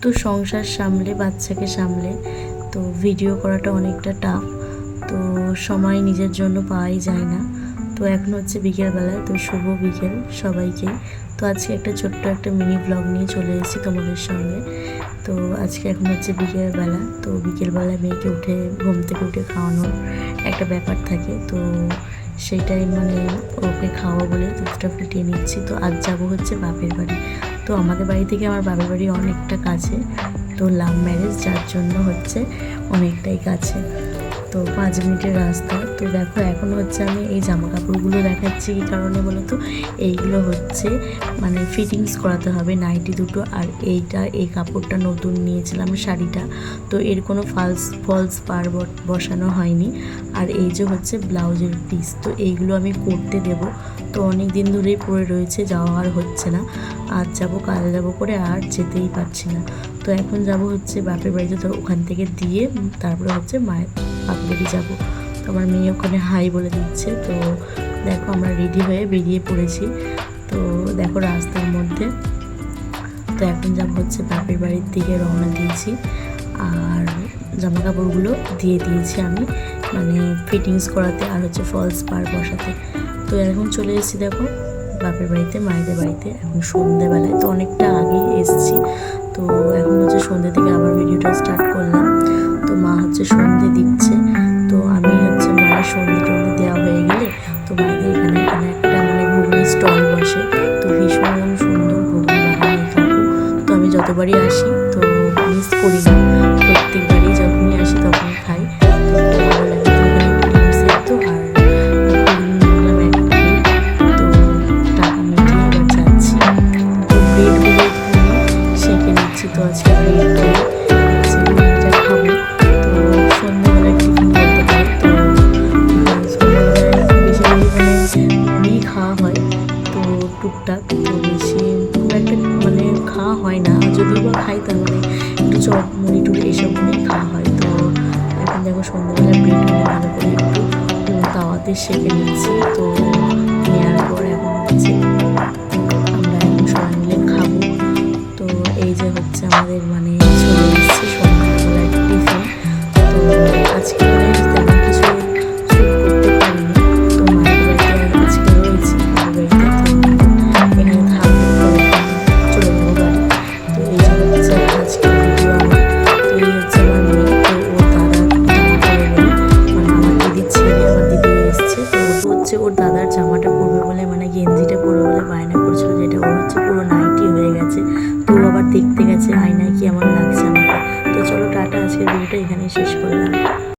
তো সংসার সামলে বাচ্চাকে সামলে তো ভিডিও করাটা অনেকটা টাফ, তো সময় নিজের জন্য পাওয়াই যায় না। তো এখন হচ্ছে বিকেলবেলায়, তো শুভ বিকেল সবাইকে। তো আজকে একটা ছোট্ট একটা মিনি ব্লগ নিয়ে চলে এসেছি তোমাদের সঙ্গে। তো আজকে এখন হচ্ছে বিকেলবেলা, তো বিকেলবেলায় মেয়েকে উঠে ঘুম থেকে উঠে খাওয়ানোর একটা ব্যাপার থাকে, তো সেইটাই মানে ওকে খাওয়া বলে দুধটা ফুটিয়ে নিচ্ছি। তো আজ যাব হচ্ছে বাপের বাড়ি। তো আমাদের বাড়ি থেকে আমার বাপের বাড়ি অনেকটা কাছে, তো লাভ ম্যারেজ, যার জন্য হচ্ছে অনেকটাই কাছে, তো 5 মিনিটের রাস্তা। তো দেখো এখন হচ্ছে আমি এই জামা কাপড়গুলো দেখাচ্ছি কী কারণে বলো তো, এইগুলো হচ্ছে মানে ফিটিংস করাতে হবে নাইটি দুটো, আর এই কাপড়টা নতুন নিয়েছিলাম শাড়িটা, তো এর কোনো ফলস পার বসানো হয়নি। আর এই যে হচ্ছে ব্লাউজের পিস, তো এইগুলো আমি করতে দেব। তো অনেক দিন ধরেই পরে রয়েছে, যাওয়া আর হচ্ছে না। আজ যাবো কাল যাবো করে আর যেতেই পারছি না। তো এখন যাব হচ্ছে বাপের বাড়িতে, তো ওখান থেকে দিয়ে তারপরে হচ্ছে মায়ের বাপের বাড়ি যাবো। তো আমার মেয়ে ওখানে হাই বলে দিচ্ছে। তো দেখো আমরা রেডি হয়ে বেরিয়ে পড়েছি, তো দেখো রাস্তার মধ্যে। তো এখন যাব হচ্ছে বাপের বাড়ির দিকে রওনা দিয়েছি, আর জামা কাপড়গুলো দিয়ে দিয়েছি আমি মানে ফিটিংস করাতে আর হচ্ছে ফলস পার বসাতে। তো এখন চলে এসেছি দেখো বাপের বাড়িতে, মায়েদের বাড়িতে। এখন সন্ধ্যেবেলায়, তো অনেকটা আগেই এসেছি। তো এখন হচ্ছে সন্ধ্যে থেকে আবার ভিডিওটা স্টার্ট করলাম। তো মা হচ্ছে সন্ধ্যে দিচ্ছে, তো আমি হচ্ছে মায়ের সন্ধ্যে দেওয়া হয়ে গেলে, তো মায়েদের এখানে এখানে একটা মানে ঘুগনি স্টল বসে, তো ভীষণ সুন্দর ঘুগনি বানানো খাবো। তো আমি যতবারই আসি তো মিস করি না, প্রত্যেকবারই যখনই আসি তখন খাই। তো ভালো লাগে, তো ওখানে ডিম সেদ্ধ আর ঘুগনি নিলাম এক প্লেট। তো টাকা মিটিয়ে এবার যাচ্ছি। তো ব্রেডগুলো একটু সেঁকে নিচ্ছি, তো আজকে ব্রেড দিয়ে ঘুগনিটা খাবো। তো সন্ধ্যাবেলায় টিফিন করতে পারি, তো সন্ধ্যাবেলায় বেশিরভাগই মানে মুড়ি খাওয়া হয়, তো টুকটাক, তো বেশি খুব একটা মানে খাওয়া হয় না, যদিও বা খাই তার মানে একটু চপ মুড়ি টুড়ি এইসব নিয়েই খাওয়া হয়। তো এখন দেখো সন্ধ্যাবেলায় ব্রেডগুলো ভালো করে একটু তাওয়াতে সেঁকে নিচ্ছি। তো নেওয়ার পর এখন হচ্ছে আমরা এখন সবাই মিলে খাবো। তো এই যে হচ্ছে আমাদের মানে চলে এসেছি সন্ধ্যাবেলার টিফিন। তো আজকে মানে তেমন কিছু শ্যুট করতে পারিনি, তো মায়ের বাড়িতে আজকে রয়েছি, মায়ের বাড়িতে। তো এখানে থাকবো, চলে যাবো বাড়ি। তো এই যে হচ্ছে আজকে ভিডিও আমার। তো এই হচ্ছে আমার মেয়ে, তো ওর দাদার জামাটা পরবে বলে, মানে আমার দিদির ছেলে, আমার দিদি এসছে, তো ও হচ্ছে ওর দাদার জামাটা পরবে বলে মানে গেঞ্জিটা পরবে বলে বায়না করছিল, যেটা ওর হচ্ছে পুরো নাইটি হয়ে গেছে। তো ও আবার দেখতে গেছে আয়নায় কি এমন লাগছে আমাকে। তো চলো টাটা, আজকের ভিডিওটা এখানেই শেষ করলাম।